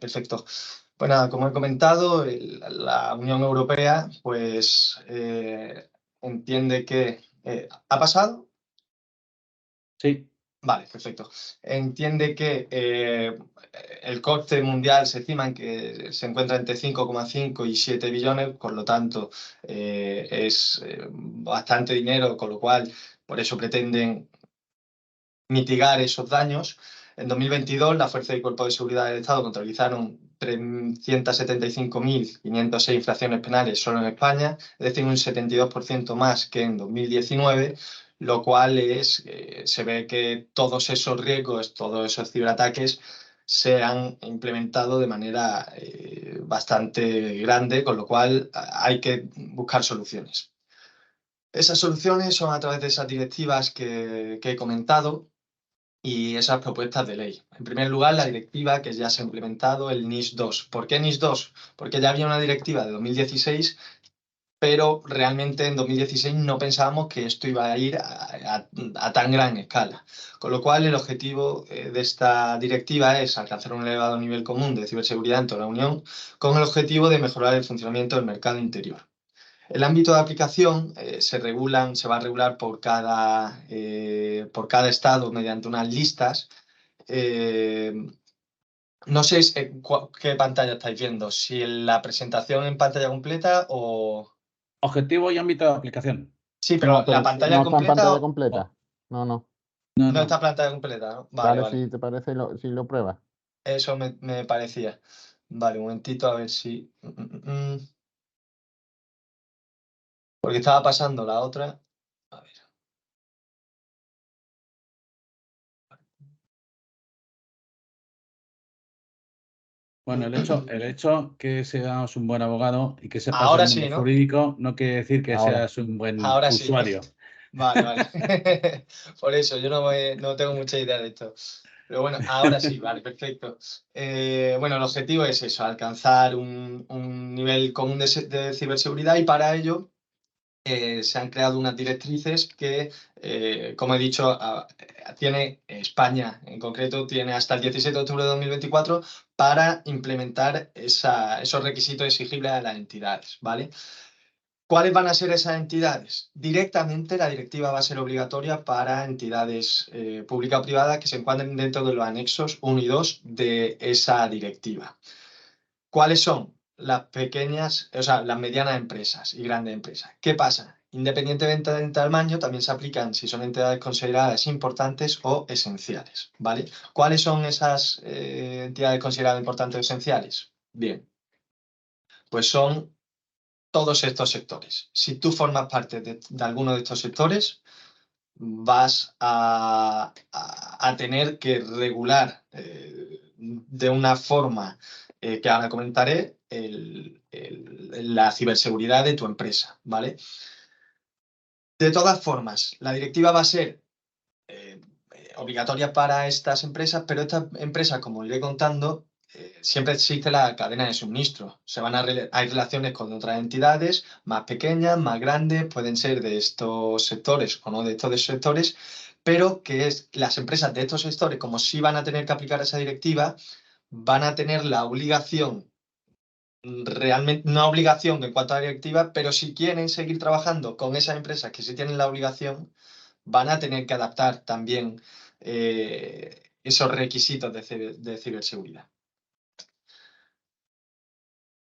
perfecto. Pues nada, como he comentado, la Unión Europea pues entiende que... ¿ha pasado? Sí. Vale, perfecto. Entiende que el coste mundial se estima en que se encuentra entre 5,5 y 7 billones, por lo tanto es bastante dinero, con lo cual por eso pretenden mitigar esos daños. En 2022, la Fuerza y Cuerpo de Seguridad del Estado contabilizaron 375.506 infracciones penales solo en España, es decir, un 72% más que en 2019, lo cual se ve que todos esos riesgos, todos esos ciberataques se han implementado de manera bastante grande, con lo cual hay que buscar soluciones. Esas soluciones son a través de esas directivas que he comentado y esas propuestas de ley. En primer lugar, la directiva que ya se ha implementado, el NIS 2. ¿Por qué NIS 2? Porque ya había una directiva de 2016, pero realmente en 2016 no pensábamos que esto iba a ir a tan gran escala. Con lo cual, el objetivo de esta directiva es alcanzar un elevado nivel común de ciberseguridad en toda la Unión, con el objetivo de mejorar el funcionamiento del mercado interior. El ámbito de aplicación se va a regular por cada estado mediante unas listas. Eh, no sé qué pantalla estáis viendo, si la presentación en pantalla completa o... Objetivo y ámbito de aplicación. Sí, pero No, pero la pantalla no está en completa pantalla completa. No. No, no no. está pantalla completa, ¿no? Vale, Vale. si te parece, si lo pruebas. Eso me parecía. Vale, un momentito a ver si... Porque estaba pasando la otra. A ver. Bueno, el hecho que seas un buen abogado y que sepas Ahora el sí, mundo ¿no? jurídico no quiere decir que Ahora. seas un buen Ahora sí. usuario. Vale. Por eso, yo no tengo mucha idea de esto. Pero bueno, ahora sí, vale, perfecto. Bueno, el objetivo es eso, alcanzar un nivel común de ciberseguridad y para ello se han creado unas directrices que, como he dicho, tiene España en concreto, tiene hasta el 17 de octubre de 2024 para implementar esos requisitos exigibles a las entidades, ¿vale? ¿Cuáles van a ser esas entidades? Directamente la directiva va a ser obligatoria para entidades públicas o privadas que se encuadren dentro de los anexos 1 y 2 de esa directiva. ¿Cuáles son? Las pequeñas, o sea, las medianas empresas y grandes empresas. ¿Qué pasa? Independientemente del tamaño, también se aplican si son entidades consideradas importantes o esenciales, ¿vale? ¿Cuáles son esas entidades consideradas importantes o esenciales? Bien, pues son todos estos sectores. Si tú formas parte de alguno de estos sectores, vas a tener que regular de una forma que ahora comentaré la ciberseguridad de tu empresa, ¿vale? De todas formas, la directiva va a ser obligatoria para estas empresas, pero estas empresas, como iré contando, siempre existe la cadena de suministro. Hay relaciones con otras entidades más pequeñas, más grandes, pueden ser de estos sectores o no de estos sectores, pero las empresas de estos sectores, como sí van a tener que aplicar esa directiva, van a tener la obligación, realmente una obligación en cuanto a la directiva, pero si quieren seguir trabajando con esas empresas que sí tienen la obligación, van a tener que adaptar también esos requisitos de ciberseguridad.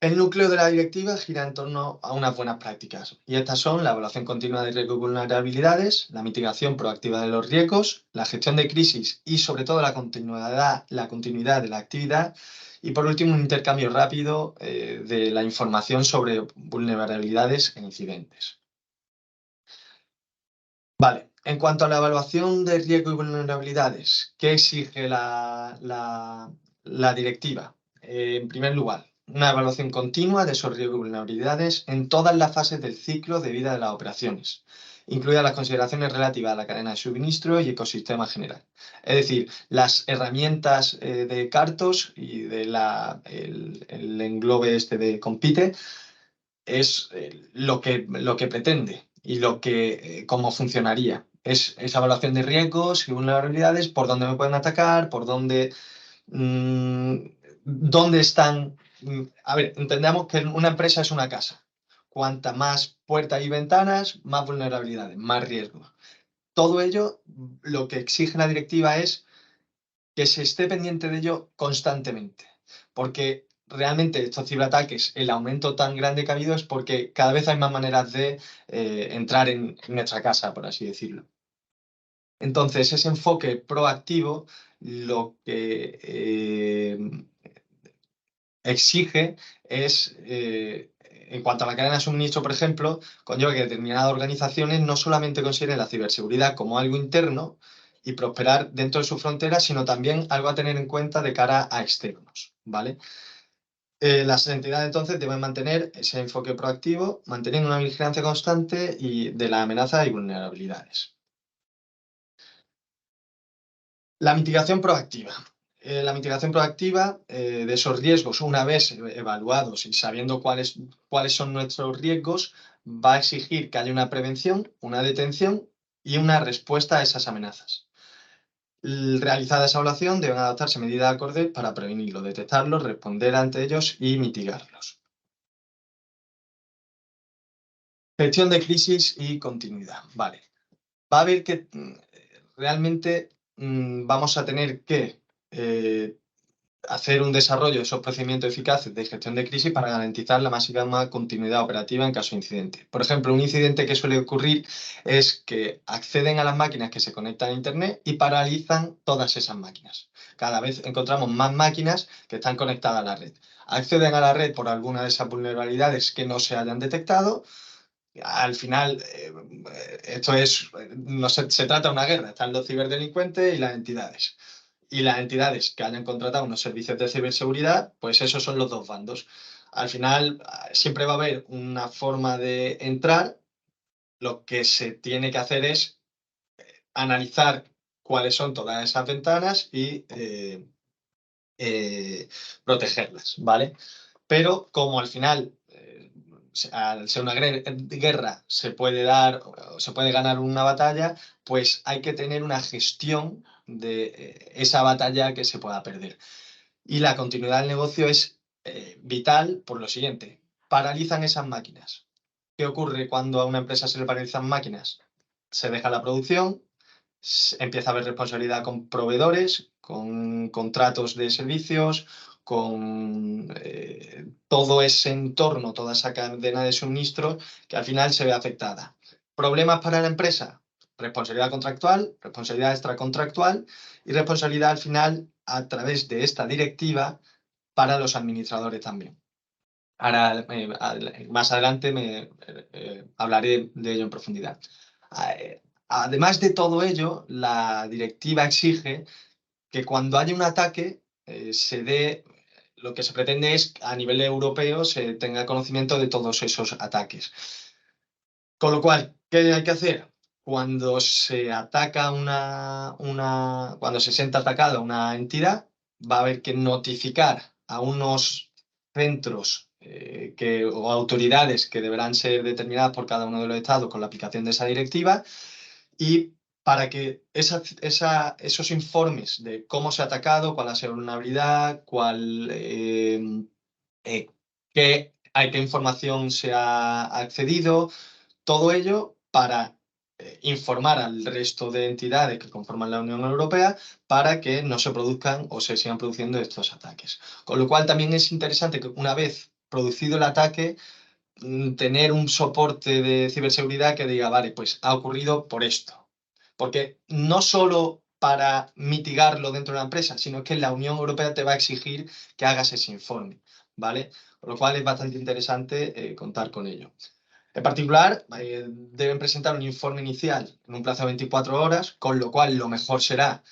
El núcleo de la directiva gira en torno a unas buenas prácticas, y estas son la evaluación continua de riesgos y vulnerabilidades, la mitigación proactiva de los riesgos, la gestión de crisis y sobre todo la continuidad de la actividad, y por último un intercambio rápido de la información sobre vulnerabilidades e incidentes. Vale, en cuanto a la evaluación de riesgo y vulnerabilidades, ¿qué exige la directiva? En primer lugar, una evaluación continua de esos riesgos y vulnerabilidades en todas las fases del ciclo de vida de las operaciones, incluidas las consideraciones relativas a la cadena de suministro y ecosistema general. Es decir, las herramientas de Cartos y el englobe de Compite es lo que pretende y cómo funcionaría. Es esa evaluación de riesgos y vulnerabilidades, por dónde me pueden atacar, por dónde ¿Dónde están? A ver, entendamos que una empresa es una casa. Cuanta más puertas y ventanas, más vulnerabilidades, más riesgos. Todo ello, lo que exige la directiva es que se esté pendiente de ello constantemente. Porque realmente estos ciberataques, el aumento tan grande que ha habido es porque cada vez hay más maneras de entrar en nuestra casa, por así decirlo. Entonces, ese enfoque proactivo lo que exige es, en cuanto a la cadena de suministro, por ejemplo, conlleva que determinadas organizaciones no solamente consideren la ciberseguridad como algo interno y prosperar dentro de sus fronteras, sino también algo a tener en cuenta de cara a externos, ¿vale? Las entidades entonces deben mantener ese enfoque proactivo, manteniendo una vigilancia constante y de las amenazas y vulnerabilidades. La mitigación proactiva. La mitigación proactiva de esos riesgos, una vez evaluados y sabiendo cuáles son nuestros riesgos, va a exigir que haya una prevención, una detención y una respuesta a esas amenazas. Realizada esa evaluación, deben adoptarse medidas acordes para prevenirlos, detectarlos, responder ante ellos y mitigarlos. Gestión de crisis y continuidad. Vale. Va a haber que realmente vamos a tener que hacer un desarrollo de esos procedimientos eficaces de gestión de crisis para garantizar la máxima continuidad operativa en caso de incidente. Por ejemplo, un incidente que suele ocurrir es que acceden a las máquinas que se conectan a Internet y paralizan todas esas máquinas. Cada vez encontramos más máquinas que están conectadas a la red. Acceden a la red por alguna de esas vulnerabilidades que no se hayan detectado. Al final, esto es, no se trata de una guerra, están los ciberdelincuentes y las entidades. Y las entidades que hayan contratado unos servicios de ciberseguridad, pues esos son los dos bandos. Al final, siempre va a haber una forma de entrar. Lo que se tiene que hacer es analizar cuáles son todas esas ventanas y protegerlas, ¿vale? Pero como al final, al ser una guerra, se puede dar, se puede ganar una batalla, pues hay que tener una gestión de esa batalla que se pueda perder. Y la continuidad del negocio es vital por lo siguiente: paralizan esas máquinas. ¿Qué ocurre cuando a una empresa se le paralizan máquinas? Se deja la producción, empieza a haber responsabilidad con proveedores, con contratos de servicios, con todo ese entorno, toda esa cadena de suministro que al final se ve afectada. ¿Problemas para la empresa? Responsabilidad contractual, responsabilidad extracontractual y responsabilidad al final a través de esta directiva para los administradores también. Ahora, más adelante hablaré de ello en profundidad. Además de todo ello, la directiva exige que cuando haya un ataque lo que se pretende es a nivel europeo se tenga conocimiento de todos esos ataques. Con lo cual, ¿qué hay que hacer? Cuando se ataca cuando se sienta atacada una entidad, va a haber que notificar a unos centros o autoridades que deberán ser determinadas por cada uno de los estados con la aplicación de esa directiva, y para que esos informes de cómo se ha atacado, cuál ha sido la vulnerabilidad, qué información se ha accedido, todo ello para informar al resto de entidades que conforman la Unión Europea para que no se produzcan o se sigan produciendo estos ataques. Con lo cual también es interesante que una vez producido el ataque, tener un soporte de ciberseguridad que diga, vale, pues ha ocurrido por esto. Porque no solo para mitigarlo dentro de la empresa, sino que la Unión Europea te va a exigir que hagas ese informe, ¿vale? Con lo cual es bastante interesante contar con ello. En particular, deben presentar un informe inicial en un plazo de 24 horas, con lo cual lo mejor será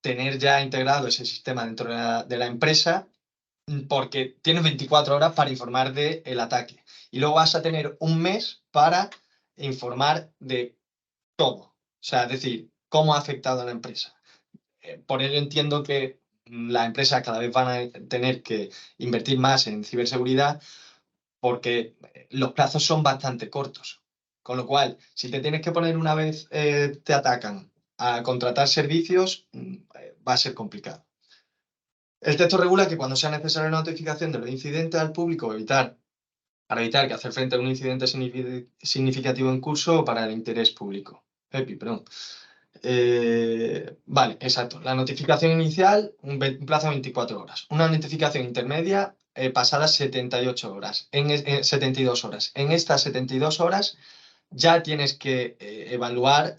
tener ya integrado ese sistema dentro de la empresa, porque tienes 24 horas para informar del ataque. Y luego vas a tener un mes para informar de todo. O sea, es decir, cómo ha afectado a la empresa. Por ello entiendo que las empresas cada vez van a tener que invertir más en ciberseguridad, porque los plazos son bastante cortos. Con lo cual, si te tienes que poner una vez te atacan a contratar servicios, va a ser complicado. El texto regula que cuando sea necesaria la notificación de los incidentes al público para evitar que hacer frente a un incidente significativo en curso o para el interés público. Perdón. Vale, exacto. La notificación inicial, un plazo de 24 horas. Una notificación intermedia pasadas 78 horas, 72 horas. En estas 72 horas ya tienes que evaluar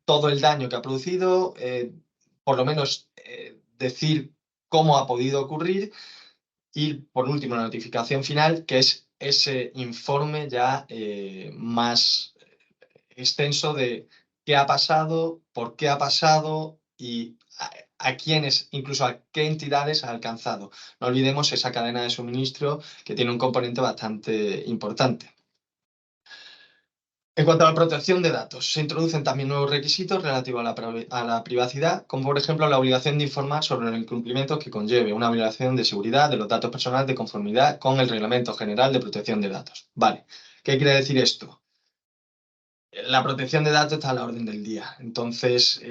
todo el daño que ha producido, por lo menos decir cómo ha podido ocurrir y, por último, la notificación final, que es ese informe ya más extenso de qué ha pasado, por qué ha pasado y a quiénes, incluso a qué entidades ha alcanzado. No olvidemos esa cadena de suministro que tiene un componente bastante importante. En cuanto a la protección de datos, se introducen también nuevos requisitos relativos a la privacidad, como por ejemplo la obligación de informar sobre los incumplimientos que conlleve una violación de seguridad de los datos personales de conformidad con el Reglamento General de Protección de Datos. Vale, ¿qué quiere decir esto? La protección de datos está a la orden del día. Entonces,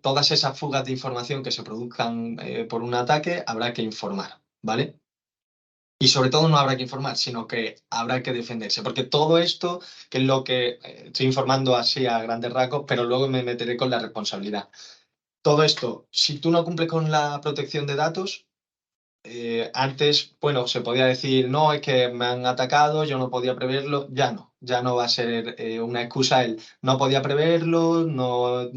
todas esas fugas de información que se produzcan por un ataque habrá que informar, ¿vale? Y sobre todo no habrá que informar, sino que habrá que defenderse. Porque todo esto, que es lo que estoy informando así a grandes rasgos, pero luego me meteré con la responsabilidad. Todo esto, si tú no cumples con la protección de datos, antes, bueno, se podía decir, no, es que me han atacado, yo no podía preverlo, ya no va a ser una excusa el no podía preverlo, no,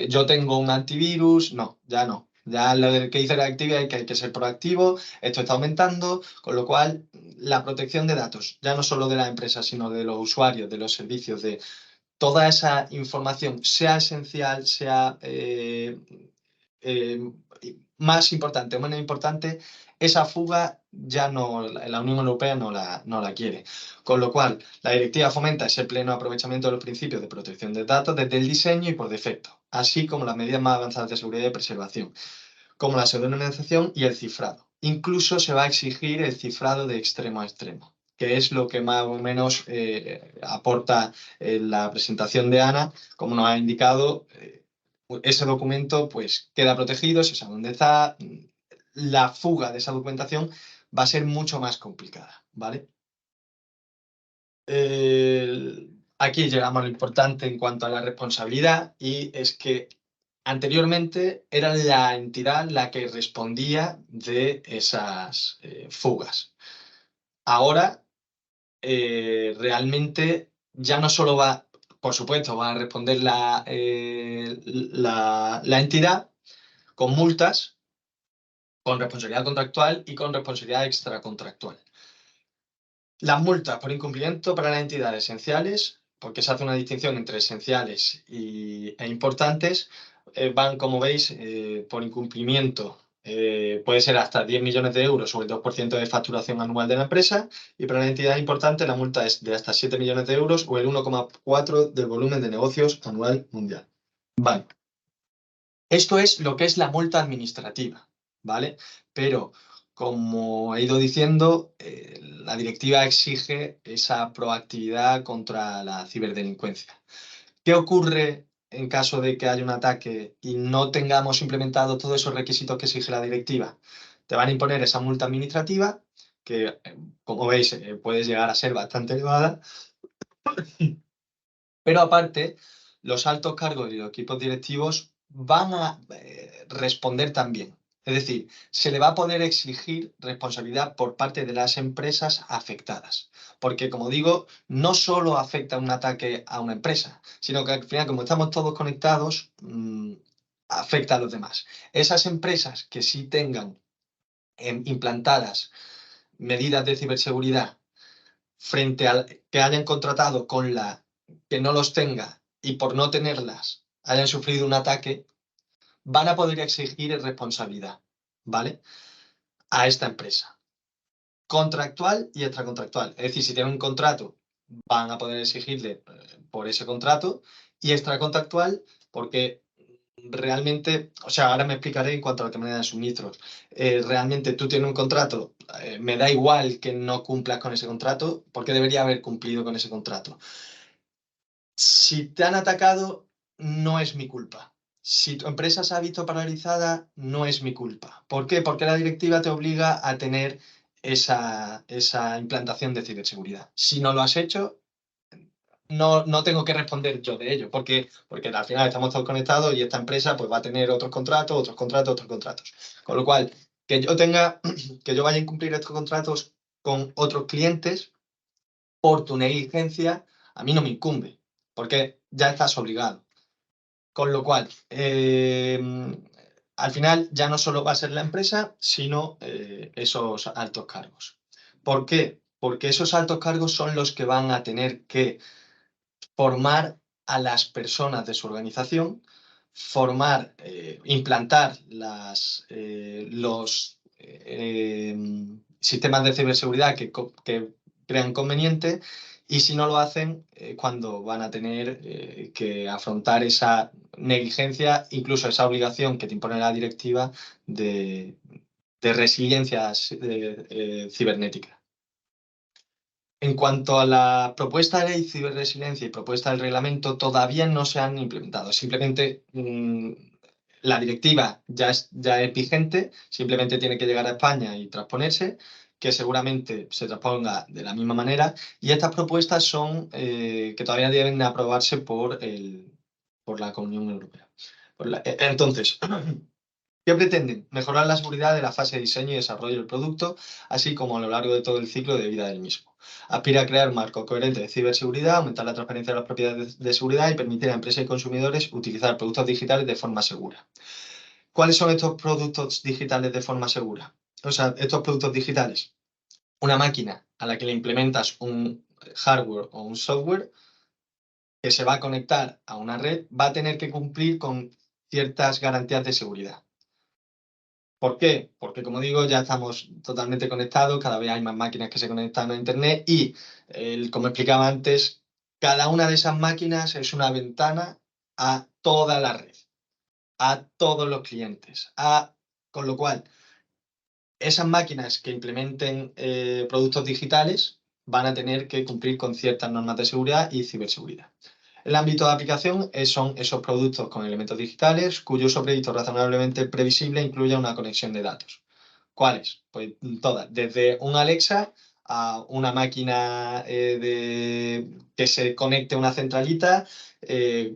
yo tengo un antivirus, no, ya no. Ya lo que dice la actividad es que hay que ser proactivo, esto está aumentando, con lo cual la protección de datos, ya no solo de las empresas, sino de los usuarios, de los servicios, de toda esa información, sea esencial, sea eh, más importante o menos importante, esa fuga ya no, la Unión Europea no la quiere. Con lo cual, la directiva fomenta ese pleno aprovechamiento de los principios de protección de datos desde el diseño y por defecto, así como las medidas más avanzadas de seguridad y preservación, como la pseudonimización y el cifrado. Incluso se va a exigir el cifrado de extremo a extremo, que es lo que más o menos aporta la presentación de Ana, como nos ha indicado. Ese documento pues queda protegido, se sabe dónde está. La fuga de esa documentación va a ser mucho más complicada, ¿vale? Aquí llegamos a lo importante en cuanto a la responsabilidad, y es que anteriormente era la entidad la que respondía de esas fugas. Ahora realmente ya no solo va, por supuesto, va a responder la entidad con multas, con responsabilidad contractual y con responsabilidad extracontractual. Las multas por incumplimiento para las entidades esenciales, porque se hace una distinción entre esenciales e importantes, van, como veis, por incumplimiento. Puede ser hasta 10 millones de euros o el 2% de facturación anual de la empresa, y para la entidad importante la multa es de hasta 7 millones de euros o el 1,4% del volumen de negocios anual mundial. Vale. Esto es lo que es la multa administrativa, ¿vale? Pero, como he ido diciendo, la directiva exige esa proactividad contra la ciberdelincuencia. ¿Qué ocurre en caso de que haya un ataque y no tengamos implementado todos esos requisitos que exige la directiva? Te van a imponer esa multa administrativa que, como veis, puede llegar a ser bastante elevada. Pero aparte, los altos cargos y los equipos directivos van a responder también. Es decir, se le va a poder exigir responsabilidad por parte de las empresas afectadas. Porque, como digo, no solo afecta un ataque a una empresa, sino que al final, como estamos todos conectados, afecta a los demás. Esas empresas que sí tengan implantadas medidas de ciberseguridad frente a que hayan contratado con la que no los tenga y por no tenerlas hayan sufrido un ataque, van a poder exigir responsabilidad, ¿vale? A esta empresa, contractual y extracontractual. Es decir, si tienen un contrato, van a poder exigirle por ese contrato, y extracontractual porque realmente, o sea, ahora me explicaré en cuanto a la cadena de suministros. Realmente tú tienes un contrato, me da igual que no cumplas con ese contrato, porque debería haber cumplido con ese contrato. Si te han atacado, no es mi culpa. si tu empresa se ha visto paralizada, no es mi culpa. ¿Por qué? Porque la directiva te obliga a tener esa implantación de ciberseguridad. Si no lo has hecho, no tengo que responder yo de ello, porque al final estamos todos conectados y esta empresa pues, va a tener otros contratos, otros contratos, otros contratos. Con lo cual, que yo vaya a incumplir estos contratos con otros clientes por tu negligencia, a mí no me incumbe, porque ya estás obligado. Con lo cual, al final ya no solo va a ser la empresa, sino esos altos cargos. ¿Por qué? Porque esos altos cargos son los que van a tener que formar a las personas de su organización, implantar los sistemas de ciberseguridad que crean conveniente, y si no lo hacen, cuando van a tener que afrontar esa negligencia, incluso esa obligación que te impone la directiva de resiliencia cibernética. En cuanto a la propuesta de ley ciberresiliencia y propuesta del reglamento, todavía no se han implementado. Simplemente la directiva ya es vigente, simplemente tiene que llegar a España y transponerse, que seguramente se transponga de la misma manera. Y estas propuestas son que todavía deben aprobarse por la Unión Europea. Entonces, ¿qué pretenden? Mejorar la seguridad de la fase de diseño y desarrollo del producto, así como a lo largo de todo el ciclo de vida del mismo. Aspira a crear un marco coherente de ciberseguridad, aumentar la transparencia de las propiedades de seguridad y permitir a empresas y consumidores utilizar productos digitales de forma segura. ¿Cuáles son estos productos digitales de forma segura? O sea, estos productos digitales. Una máquina a la que le implementas un hardware o un software que se va a conectar a una red va a tener que cumplir con ciertas garantías de seguridad. ¿Por qué? Porque, como digo, ya estamos totalmente conectados, cada vez hay más máquinas que se conectan a Internet y, como explicaba antes, cada una de esas máquinas es una ventana a toda la red, a todos los clientes. Con lo cual, esas máquinas que implementen productos digitales van a tener que cumplir con ciertas normas de seguridad y ciberseguridad. El ámbito de aplicación son esos productos con elementos digitales cuyo uso previsto razonablemente previsible incluye una conexión de datos. ¿Cuáles? Pues todas, desde un Alexa a una máquina que se conecte a una centralita,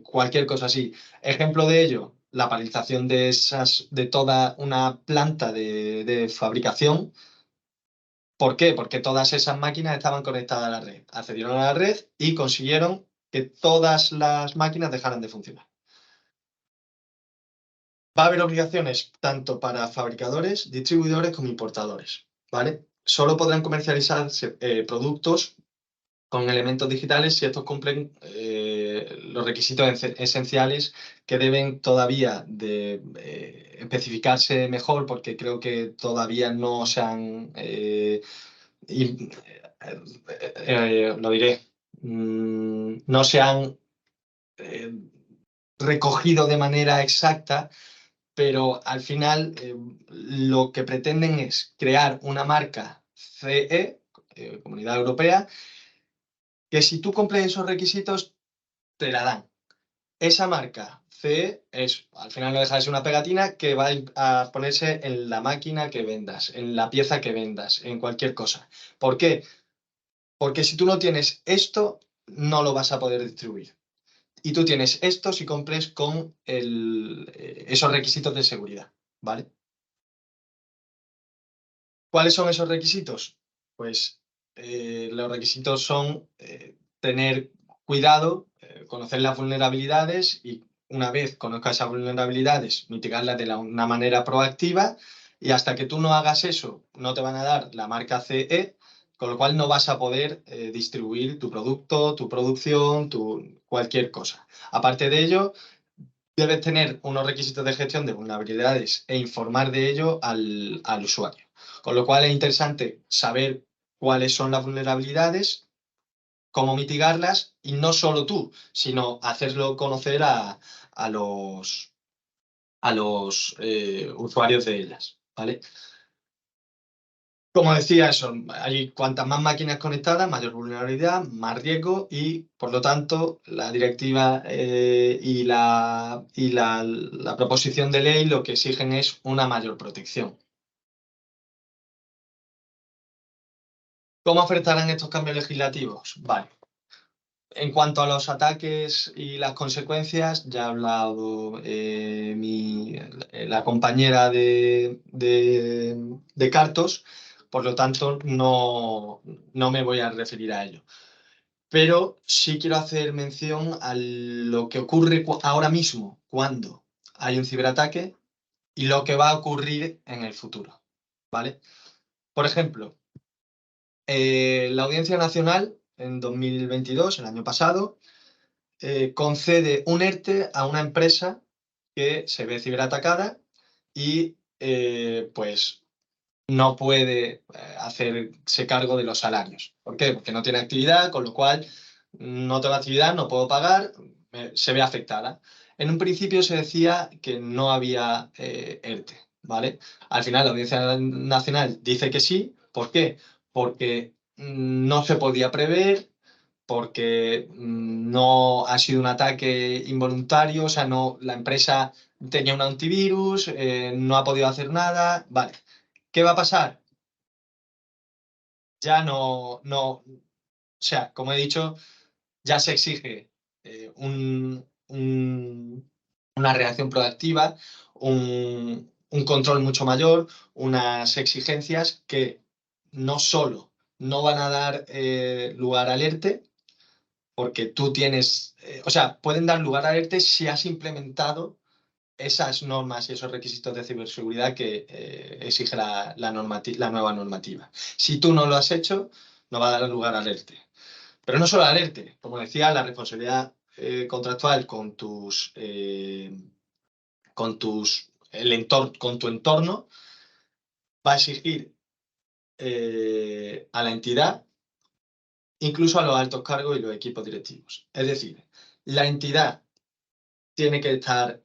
cualquier cosa así. Ejemplo de ello, la paralización de toda una planta de fabricación. ¿Por qué? Porque todas esas máquinas estaban conectadas a la red. Accedieron a la red y consiguieron que todas las máquinas dejaran de funcionar. Va a haber obligaciones tanto para fabricadores, distribuidores como importadores, ¿vale? Solo podrán comercializarse productos con elementos digitales si estos cumplen los requisitos esenciales que deben todavía de especificarse mejor, porque creo que todavía no se han, lo diré, no se han recogido de manera exacta, pero al final lo que pretenden es crear una marca CE, Comunidad Europea, que si tú cumples esos requisitos, te la dan. Esa marca CE al final no deja de ser una pegatina que va a ponerse en la máquina que vendas, en la pieza que vendas, en cualquier cosa. ¿Por qué? Porque si tú no tienes esto, no lo vas a poder distribuir. Y tú tienes esto si cumples con esos requisitos de seguridad, ¿vale? ¿Cuáles son esos requisitos? Pues los requisitos son tener cuidado, conocer las vulnerabilidades y una vez conozcas esas vulnerabilidades, mitigarlas de una manera proactiva, y hasta que tú no hagas eso, no te van a dar la marca CE, con lo cual no vas a poder distribuir tu producto, tu producción, cualquier cosa. Aparte de ello, debes tener unos requisitos de gestión de vulnerabilidades e informar de ello al usuario. Con lo cual es interesante saber cuáles son las vulnerabilidades, cómo mitigarlas, y no solo tú, sino hacerlo conocer a los usuarios de ellas, ¿vale? Como decía, eso, hay cuantas más máquinas conectadas, mayor vulnerabilidad, más riesgo y, por lo tanto, la directiva la proposición de ley lo que exigen es una mayor protección. ¿Cómo afectarán estos cambios legislativos? Vale. En cuanto a los ataques y las consecuencias, ya ha hablado la compañera de Cartos, por lo tanto no me voy a referir a ello. Pero sí quiero hacer mención a lo que ocurre ahora mismo cuando hay un ciberataque y lo que va a ocurrir en el futuro, ¿vale? Por ejemplo, la Audiencia Nacional en 2022, el año pasado, concede un ERTE a una empresa que se ve ciberatacada y pues no puede hacerse cargo de los salarios. ¿Por qué? Porque no tiene actividad, con lo cual no tengo actividad, no puedo pagar, se ve afectada. En un principio se decía que no había ERTE, ¿vale? Al final la Audiencia Nacional dice que sí. ¿Por qué? Porque no se podía prever, porque no ha sido un ataque involuntario, o sea, no, la empresa tenía un antivirus, no ha podido hacer nada, vale. ¿Qué va a pasar? Ya o sea, como he dicho, ya se exige una reacción proactiva, un control mucho mayor, unas exigencias que no solo no van a dar lugar al ERTE, porque tú tienes, o sea, pueden dar lugar al ERTE si has implementado esas normas y esos requisitos de ciberseguridad que exige la nueva normativa. Si tú no lo has hecho, no va a dar lugar al ERTE. Pero no solo al ERTE, como decía, la responsabilidad contractual con con tu entorno va a exigir a la entidad, incluso a los altos cargos y los equipos directivos. Es decir, la entidad tiene que estar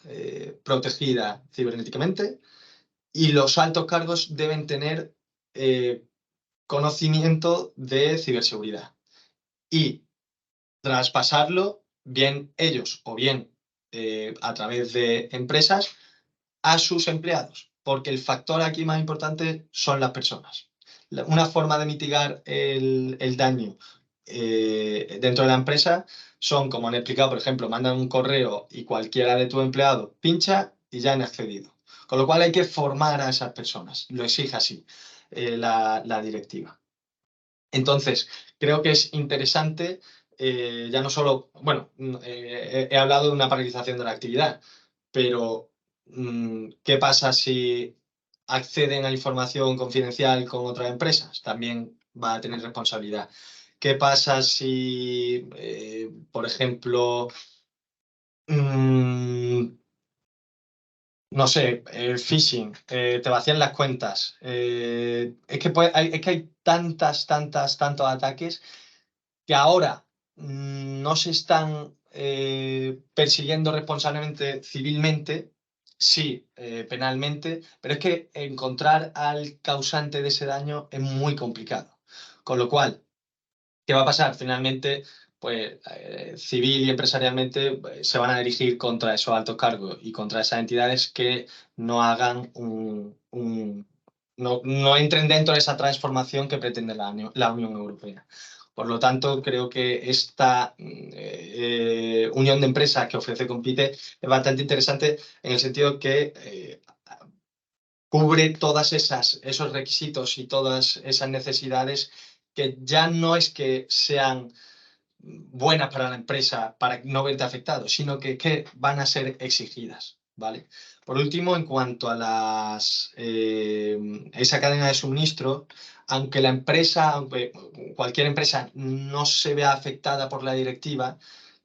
protegida cibernéticamente y los altos cargos deben tener conocimiento de ciberseguridad y traspasarlo, bien ellos o bien a través de empresas, a sus empleados, porque el factor aquí más importante son las personas. Una forma de mitigar el daño dentro de la empresa son, como han explicado, por ejemplo, mandan un correo y cualquiera de tus empleados pincha y ya han accedido. Con lo cual hay que formar a esas personas, lo exige así la directiva. Entonces, creo que es interesante, ya no solo, bueno, he hablado de una paralización de la actividad, pero ¿qué pasa si acceden a información confidencial con otras empresas? También va a tener responsabilidad. ¿Qué pasa si, por ejemplo, no sé, phishing, te vacían las cuentas? Es que hay tantos ataques que ahora no se están persiguiendo responsablemente civilmente, sí, penalmente, pero es que encontrar al causante de ese daño es muy complicado. Con lo cual, ¿qué va a pasar? Finalmente, pues civil y empresarialmente se van a dirigir contra esos altos cargos y contra esas entidades que no hagan no entren dentro de esa transformación que pretende la Unión Europea. Por lo tanto, creo que esta unión de empresas que ofrece Compite es bastante interesante en el sentido que cubre todas esos requisitos y todas esas necesidades que ya no es que sean buenas para la empresa para no verte afectado, sino que van a ser exigidas, ¿vale? Por último, en cuanto a esa cadena de suministro, aunque cualquier empresa no se vea afectada por la directiva,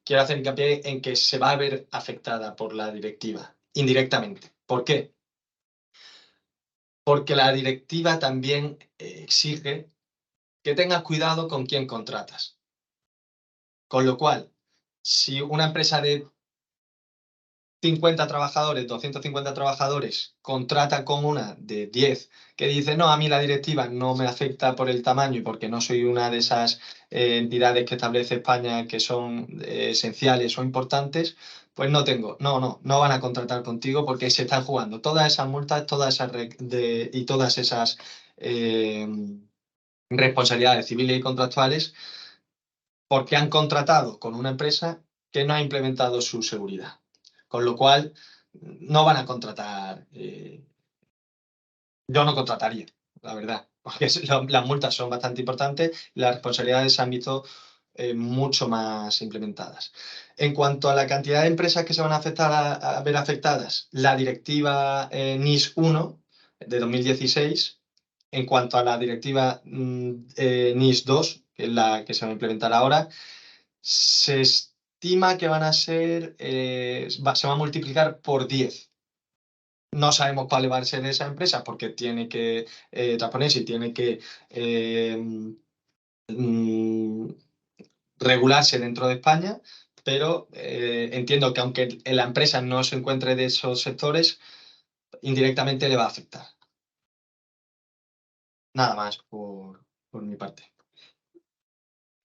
quiero hacer hincapié en que se va a ver afectada por la directiva, indirectamente. ¿Por qué? Porque la directiva también exige que tengas cuidado con quién contratas. Con lo cual, si una empresa de 50 trabajadores, 250 trabajadores, contrata con una de 10 que dice, no, a mí la directiva no me afecta por el tamaño y porque no soy una de esas entidades que establece España que son esenciales o importantes, pues no van a contratar contigo porque se están jugando todas esas multas, y todas esas responsabilidades civiles y contractuales porque han contratado con una empresa que no ha implementado su seguridad. Con lo cual, no van a contratar. Yo no contrataría, la verdad, porque las multas son bastante importantes y las responsabilidades se han visto mucho más implementadas. En cuanto a la cantidad de empresas que se van a ver afectadas, la directiva NIS 1 de 2016, en cuanto a la directiva NIS 2, que es la que se va a implementar ahora, se estima que van a ser, se va a multiplicar por 10. No sabemos cuál va a ser esa empresa porque tiene que transponerse y tiene que mm, regularse dentro de España, pero entiendo que aunque la empresa no se encuentre de esos sectores, indirectamente le va a afectar. Nada más por mi parte.